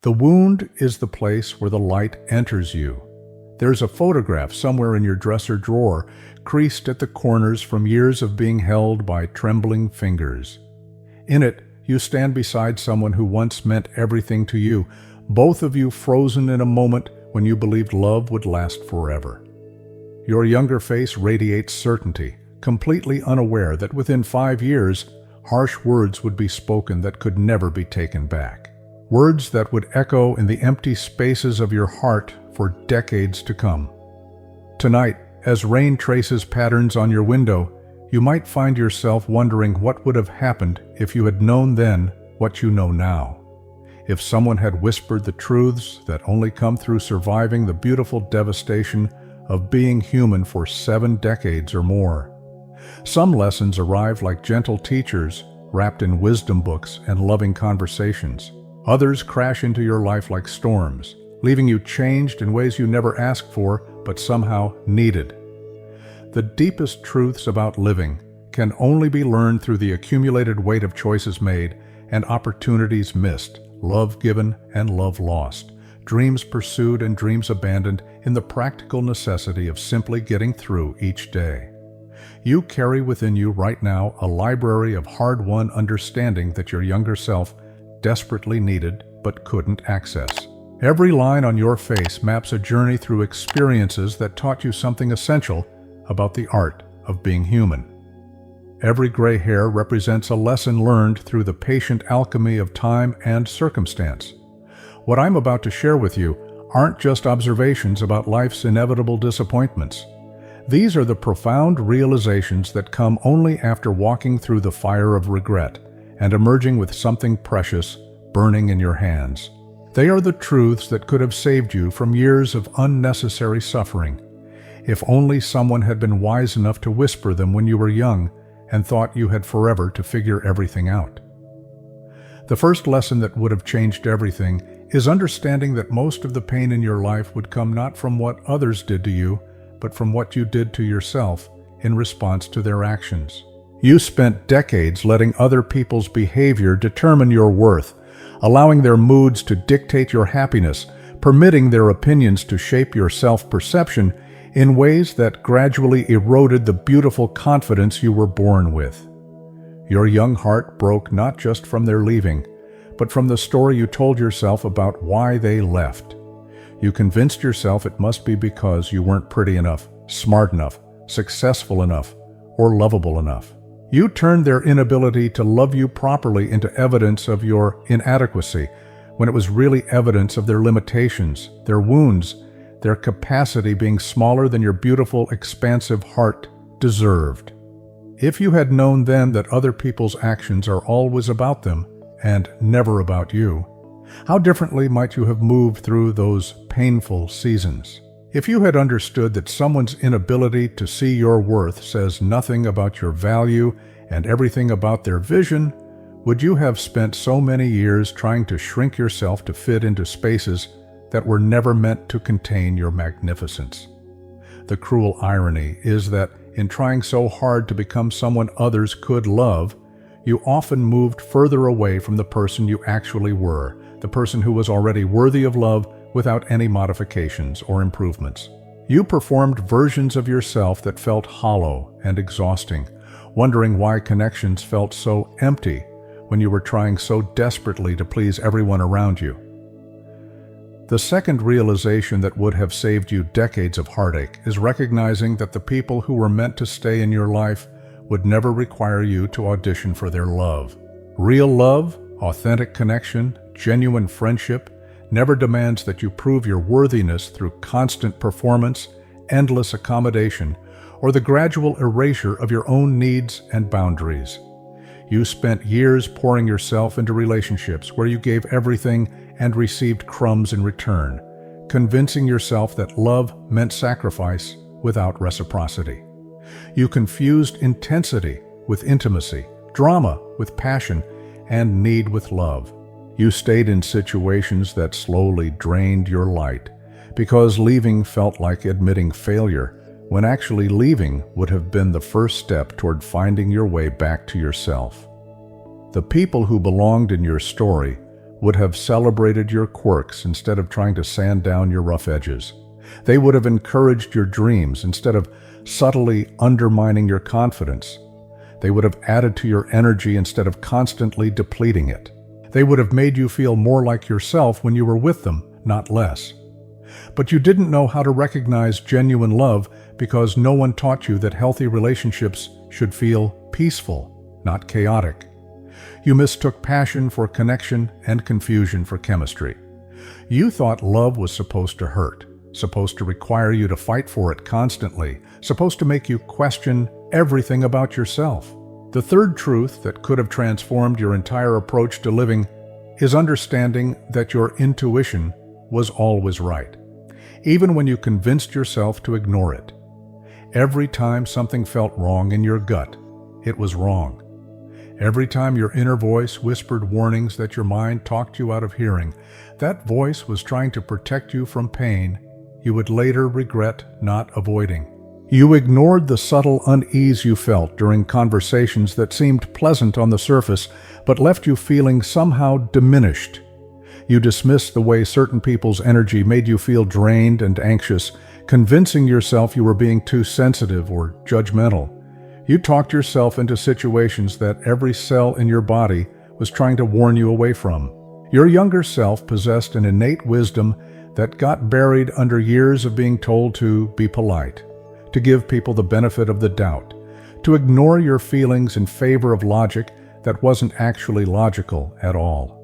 The wound is the place where the light enters you. There's a photograph somewhere in your dresser drawer, creased at the corners from years of being held by trembling fingers. In it, you stand beside someone who once meant everything to you, both of you frozen in a moment when you believed love would last forever. Your younger face radiates certainty, completely unaware that within 5 years, harsh words would be spoken that could never be taken back. Words that would echo in the empty spaces of your heart for decades to come. Tonight, as rain traces patterns on your window, you might find yourself wondering what would have happened if you had known then what you know now. If someone had whispered the truths that only come through surviving the beautiful devastation of being human for 7 decades or more. Some lessons arrive like gentle teachers wrapped in wisdom books and loving conversations. Others crash into your life like storms, leaving you changed in ways you never asked for but somehow needed. The deepest truths about living can only be learned through the accumulated weight of choices made and opportunities missed, love given and love lost, dreams pursued and dreams abandoned in the practical necessity of simply getting through each day. You carry within you right now a library of hard-won understanding that your younger self desperately needed but couldn't access. Every line on your face maps a journey through experiences that taught you something essential about the art of being human. Every gray hair represents a lesson learned through the patient alchemy of time and circumstance. What I'm about to share with you aren't just observations about life's inevitable disappointments. These are the profound realizations that come only after walking through the fire of regret and emerging with something precious burning in your hands. They are the truths that could have saved you from years of unnecessary suffering, if only someone had been wise enough to whisper them when you were young and thought you had forever to figure everything out. The first lesson that would have changed everything is understanding that most of the pain in your life would come not from what others did to you, but from what you did to yourself in response to their actions. You spent decades letting other people's behavior determine your worth, allowing their moods to dictate your happiness, permitting their opinions to shape your self-perception in ways that gradually eroded the beautiful confidence you were born with. Your young heart broke not just from their leaving, but from the story you told yourself about why they left. You convinced yourself it must be because you weren't pretty enough, smart enough, successful enough, or lovable enough. You turned their inability to love you properly into evidence of your inadequacy, when it was really evidence of their limitations, their wounds, their capacity being smaller than your beautiful, expansive heart deserved. If you had known then that other people's actions are always about them and never about you, how differently might you have moved through those painful seasons? If you had understood that someone's inability to see your worth says nothing about your value and everything about their vision, would you have spent so many years trying to shrink yourself to fit into spaces that were never meant to contain your magnificence? The cruel irony is that in trying so hard to become someone others could love, you often moved further away from the person you actually were, the person who was already worthy of love without any modifications or improvements. You performed versions of yourself that felt hollow and exhausting, wondering why connections felt so empty when you were trying so desperately to please everyone around you. The second realization that would have saved you decades of heartache is recognizing that the people who were meant to stay in your life would never require you to audition for their love. Real love, authentic connection, genuine friendship never demands that you prove your worthiness through constant performance, endless accommodation, or the gradual erasure of your own needs and boundaries. You spent years pouring yourself into relationships where you gave everything and received crumbs in return, convincing yourself that love meant sacrifice without reciprocity. You confused intensity with intimacy, drama with passion, and need with love. You stayed in situations that slowly drained your light, because leaving felt like admitting failure, when actually leaving would have been the first step toward finding your way back to yourself. The people who belonged in your story would have celebrated your quirks instead of trying to sand down your rough edges. They would have encouraged your dreams instead of subtly undermining your confidence. They would have added to your energy instead of constantly depleting it. They would have made you feel more like yourself when you were with them, not less. But you didn't know how to recognize genuine love because no one taught you that healthy relationships should feel peaceful, not chaotic. You mistook passion for connection and confusion for chemistry. You thought love was supposed to hurt, supposed to require you to fight for it constantly, supposed to make you question everything about yourself. The third truth that could have transformed your entire approach to living is understanding that your intuition was always right, even when you convinced yourself to ignore it. Every time something felt wrong in your gut, it was wrong. Every time your inner voice whispered warnings that your mind talked you out of hearing, that voice was trying to protect you from pain you would later regret not avoiding. You ignored the subtle unease you felt during conversations that seemed pleasant on the surface but left you feeling somehow diminished. You dismissed the way certain people's energy made you feel drained and anxious, convincing yourself you were being too sensitive or judgmental. You talked yourself into situations that every cell in your body was trying to warn you away from. Your younger self possessed an innate wisdom that got buried under years of being told to be polite, to give people the benefit of the doubt, to ignore your feelings in favor of logic that wasn't actually logical at all.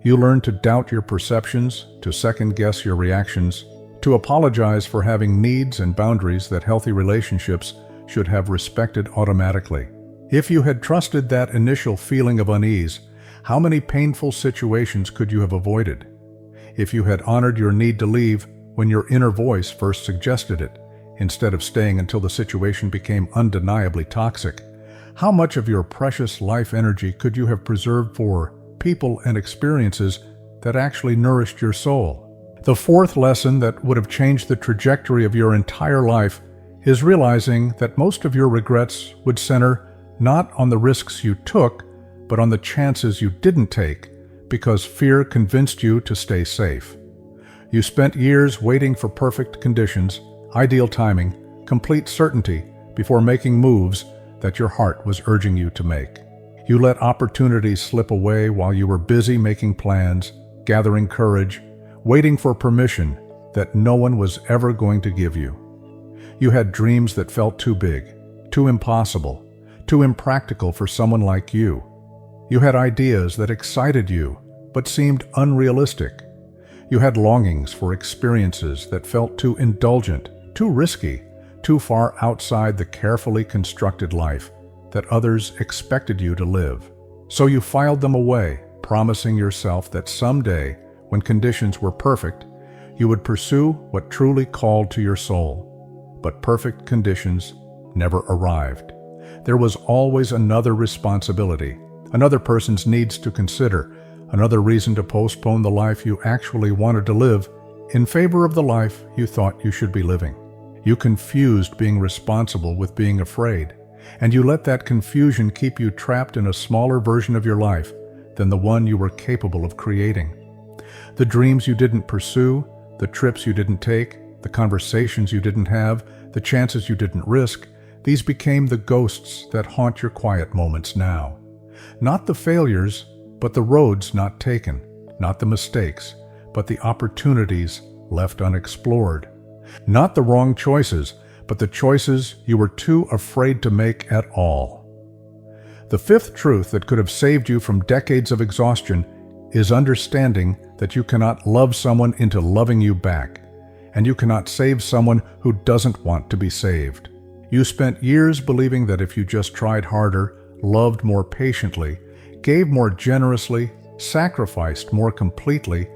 You learned to doubt your perceptions, to second-guess your reactions, to apologize for having needs and boundaries that healthy relationships should have respected automatically. If you had trusted that initial feeling of unease, how many painful situations could you have avoided? If you had honored your need to leave when your inner voice first suggested it, instead of staying until the situation became undeniably toxic, how much of your precious life energy could you have preserved for people and experiences that actually nourished your soul? The fourth lesson that would have changed the trajectory of your entire life is realizing that most of your regrets would center not on the risks you took, but on the chances you didn't take, because fear convinced you to stay safe. You spent years waiting for perfect conditions, ideal timing, complete certainty before making moves that your heart was urging you to make. You let opportunities slip away while you were busy making plans, gathering courage, waiting for permission that no one was ever going to give you. You had dreams that felt too big, too impossible, too impractical for someone like you. You had ideas that excited you but seemed unrealistic. You had longings for experiences that felt too indulgent, too risky, too far outside the carefully constructed life that others expected you to live. So you filed them away, promising yourself that someday, when conditions were perfect, you would pursue what truly called to your soul. But perfect conditions never arrived. There was always another responsibility, another person's needs to consider, another reason to postpone the life you actually wanted to live in favor of the life you thought you should be living. You confused being responsible with being afraid, and you let that confusion keep you trapped in a smaller version of your life than the one you were capable of creating. The dreams you didn't pursue, the trips you didn't take, the conversations you didn't have, the chances you didn't risk, these became the ghosts that haunt your quiet moments now. Not the failures, but the roads not taken, not the mistakes, but the opportunities left unexplored. Not the wrong choices, but the choices you were too afraid to make at all. The fifth truth that could have saved you from decades of exhaustion is understanding that you cannot love someone into loving you back, and you cannot save someone who doesn't want to be saved. You spent years believing that if you just tried harder, loved more patiently, gave more generously, sacrificed more completely,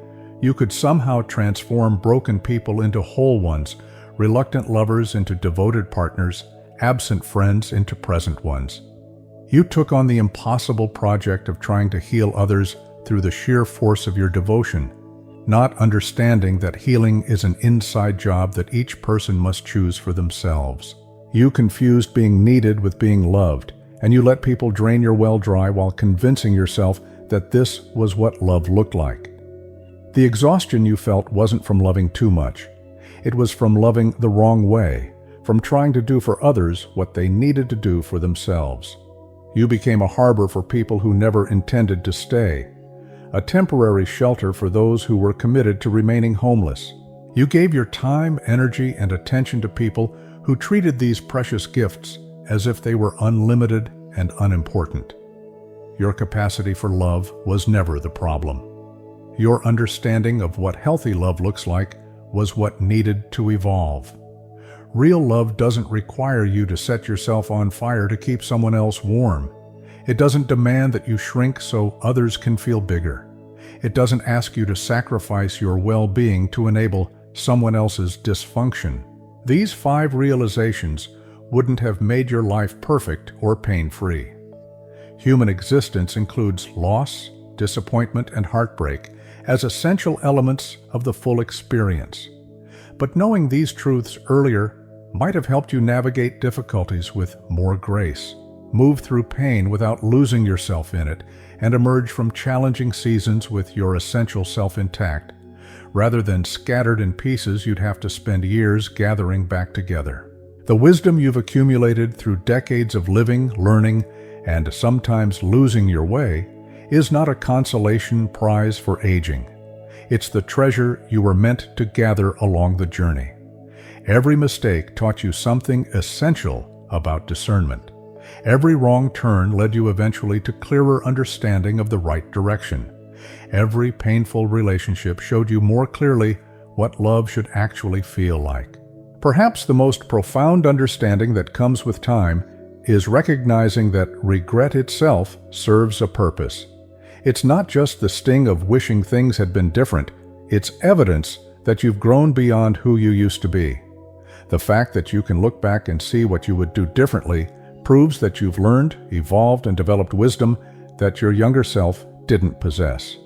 you could somehow transform broken people into whole ones, reluctant lovers into devoted partners, absent friends into present ones. You took on the impossible project of trying to heal others through the sheer force of your devotion, not understanding that healing is an inside job that each person must choose for themselves. You confused being needed with being loved, and you let people drain your well dry while convincing yourself that this was what love looked like. The exhaustion you felt wasn't from loving too much. It was from loving the wrong way, from trying to do for others what they needed to do for themselves. You became a harbor for people who never intended to stay, a temporary shelter for those who were committed to remaining homeless. You gave your time, energy, and attention to people who treated these precious gifts as if they were unlimited and unimportant. Your capacity for love was never the problem. Your understanding of what healthy love looks like was what needed to evolve. Real love doesn't require you to set yourself on fire to keep someone else warm. It doesn't demand that you shrink so others can feel bigger. It doesn't ask you to sacrifice your well-being to enable someone else's dysfunction. These 5 realizations wouldn't have made your life perfect or pain-free. Human existence includes loss, disappointment, and heartbreak as essential elements of the full experience. But knowing these truths earlier might have helped you navigate difficulties with more grace, move through pain without losing yourself in it, and emerge from challenging seasons with your essential self intact, rather than scattered in pieces you'd have to spend years gathering back together. The wisdom you've accumulated through decades of living, learning, and sometimes losing your way is not a consolation prize for aging. It's the treasure you were meant to gather along the journey. Every mistake taught you something essential about discernment. Every wrong turn led you eventually to clearer understanding of the right direction. Every painful relationship showed you more clearly what love should actually feel like. Perhaps the most profound understanding that comes with time is recognizing that regret itself serves a purpose. It's not just the sting of wishing things had been different, it's evidence that you've grown beyond who you used to be. The fact that you can look back and see what you would do differently proves that you've learned, evolved, and developed wisdom that your younger self didn't possess.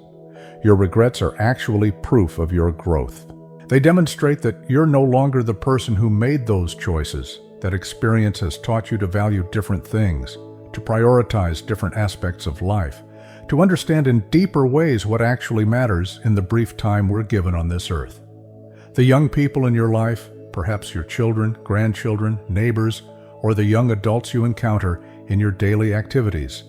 Your regrets are actually proof of your growth. They demonstrate that you're no longer the person who made those choices, that experience has taught you to value different things, to prioritize different aspects of life, to understand in deeper ways what actually matters in the brief time we're given on this earth. The young people in your life, perhaps your children, grandchildren, neighbors, or the young adults you encounter in your daily activities,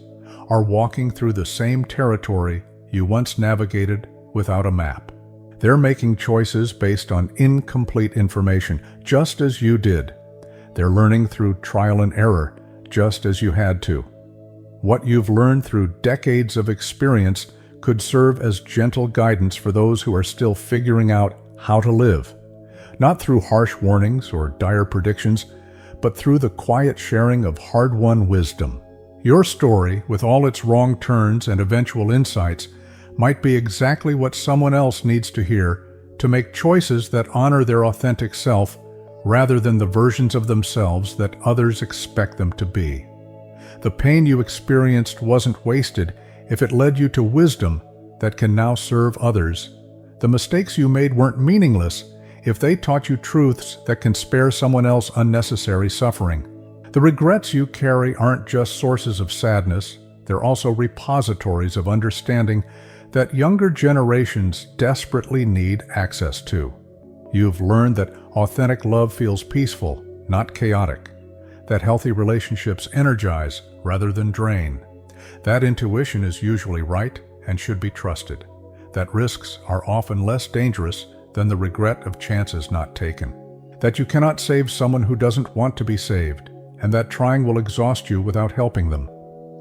are walking through the same territory you once navigated without a map. They're making choices based on incomplete information, just as you did. They're learning through trial and error, just as you had to. What you've learned through decades of experience could serve as gentle guidance for those who are still figuring out how to live, not through harsh warnings or dire predictions, but through the quiet sharing of hard-won wisdom. Your story, with all its wrong turns and eventual insights, might be exactly what someone else needs to hear to make choices that honor their authentic self rather than the versions of themselves that others expect them to be. The pain you experienced wasn't wasted if it led you to wisdom that can now serve others. The mistakes you made weren't meaningless if they taught you truths that can spare someone else unnecessary suffering. The regrets you carry aren't just sources of sadness, they're also repositories of understanding that younger generations desperately need access to. You've learned that authentic love feels peaceful, not chaotic, that healthy relationships energize rather than drain, that intuition is usually right and should be trusted, that risks are often less dangerous than the regret of chances not taken, that you cannot save someone who doesn't want to be saved, and that trying will exhaust you without helping them.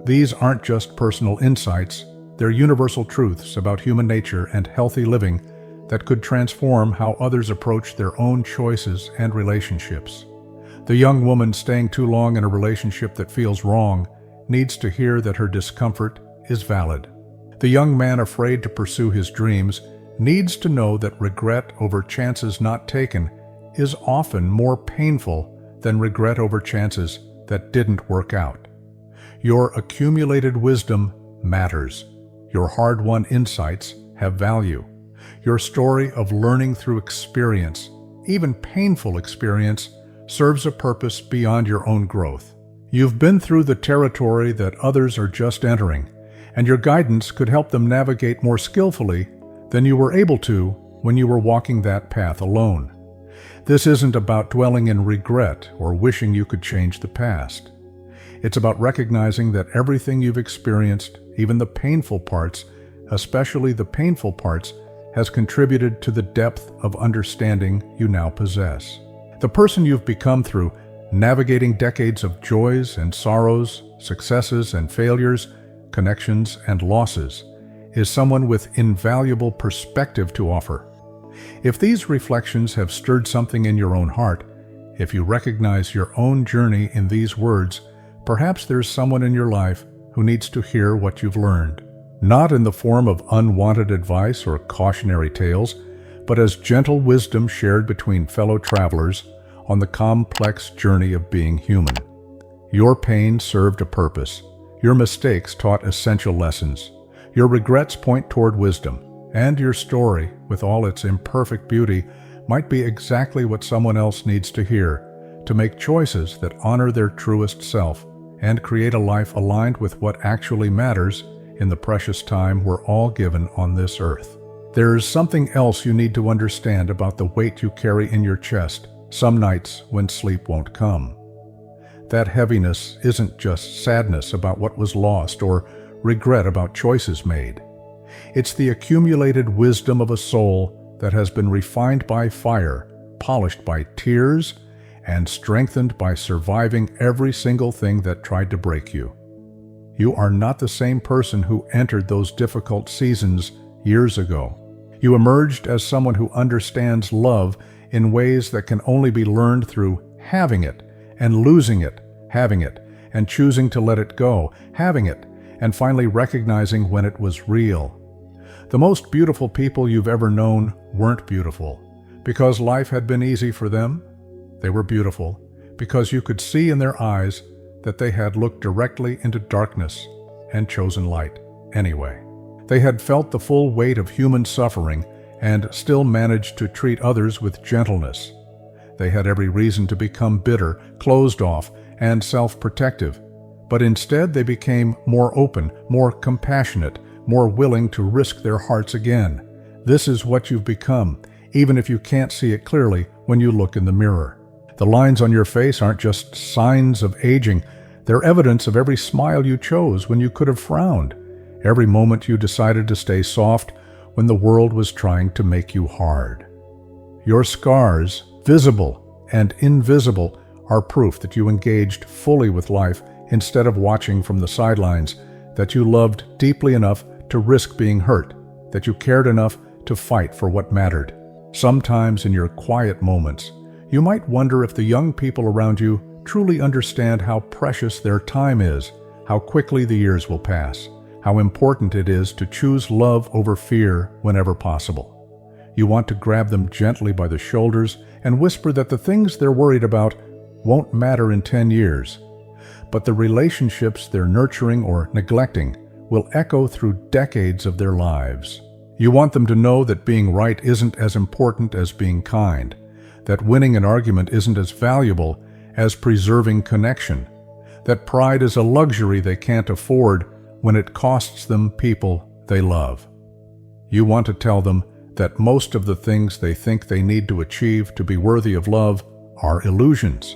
These aren't just personal insights, they're universal truths about human nature and healthy living that could transform how others approach their own choices and relationships. The young woman staying too long in a relationship that feels wrong needs to hear that her discomfort is valid. The young man afraid to pursue his dreams needs to know that regret over chances not taken is often more painful than regret over chances that didn't work out. Your accumulated wisdom matters. Your hard-won insights have value. Your story of learning through experience, even painful experience, serves a purpose beyond your own growth. You've been through the territory that others are just entering, and your guidance could help them navigate more skillfully than you were able to when you were walking that path alone. This isn't about dwelling in regret or wishing you could change the past. It's about recognizing that everything you've experienced, even the painful parts, especially the painful parts, has contributed to the depth of understanding you now possess. The person you've become through navigating decades of joys and sorrows, successes and failures, connections and losses, is someone with invaluable perspective to offer. If these reflections have stirred something in your own heart, if you recognize your own journey in these words, perhaps there's someone in your life who needs to hear what you've learned. Not in the form of unwanted advice or cautionary tales, but as gentle wisdom shared between fellow travelers on the complex journey of being human. Your pain served a purpose. Your mistakes taught essential lessons. Your regrets point toward wisdom. And your story, with all its imperfect beauty, might be exactly what someone else needs to hear to make choices that honor their truest self and create a life aligned with what actually matters in the precious time we're all given on this earth. There is something else you need to understand about the weight you carry in your chest some nights when sleep won't come. That heaviness isn't just sadness about what was lost or regret about choices made. It's the accumulated wisdom of a soul that has been refined by fire, polished by tears, and strengthened by surviving every single thing that tried to break you. You are not the same person who entered those difficult seasons years ago. You emerged as someone who understands love in ways that can only be learned through having it and losing it, having it, and choosing to let it go, having it, and finally recognizing when it was real. The most beautiful people you've ever known weren't beautiful because life had been easy for them. They were beautiful because you could see in their eyes that they had looked directly into darkness and chosen light anyway. They had felt the full weight of human suffering and still managed to treat others with gentleness. They had every reason to become bitter, closed off, and self-protective, but instead they became more open, more compassionate, more willing to risk their hearts again. This is what you've become, even if you can't see it clearly when you look in the mirror. The lines on your face aren't just signs of aging, they're evidence of every smile you chose when you could have frowned, every moment you decided to stay soft when the world was trying to make you hard. Your scars, visible and invisible, are proof that you engaged fully with life instead of watching from the sidelines, that you loved deeply enough to risk being hurt, that you cared enough to fight for what mattered. Sometimes in your quiet moments, you might wonder if the young people around you truly understand how precious their time is, how quickly the years will pass, how important it is to choose love over fear whenever possible. You want to grab them gently by the shoulders and whisper that the things they're worried about won't matter in 10 years, but the relationships they're nurturing or neglecting will echo through decades of their lives. You want them to know that being right isn't as important as being kind, that winning an argument isn't as valuable as preserving connection, that pride is a luxury they can't afford when it costs them people they love. You want to tell them that most of the things they think they need to achieve to be worthy of love are illusions,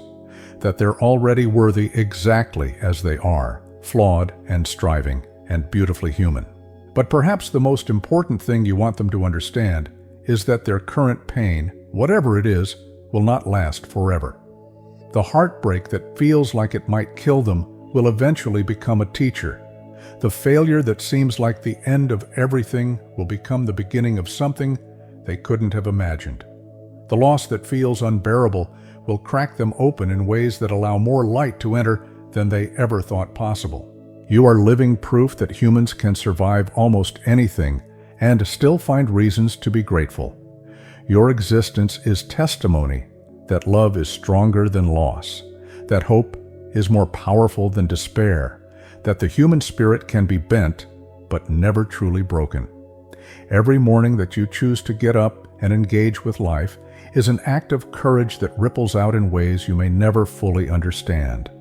that they're already worthy exactly as they are, flawed and striving and beautifully human. But perhaps the most important thing you want them to understand is that their current pain, whatever it is, will not last forever. The heartbreak that feels like it might kill them will eventually become a teacher. The failure that seems like the end of everything will become the beginning of something they couldn't have imagined. The loss that feels unbearable will crack them open in ways that allow more light to enter than they ever thought possible. You are living proof that humans can survive almost anything and still find reasons to be grateful. Your existence is testimony that love is stronger than loss, that hope is more powerful than despair, that the human spirit can be bent but never truly broken. Every morning that you choose to get up and engage with life is an act of courage that ripples out in ways you may never fully understand.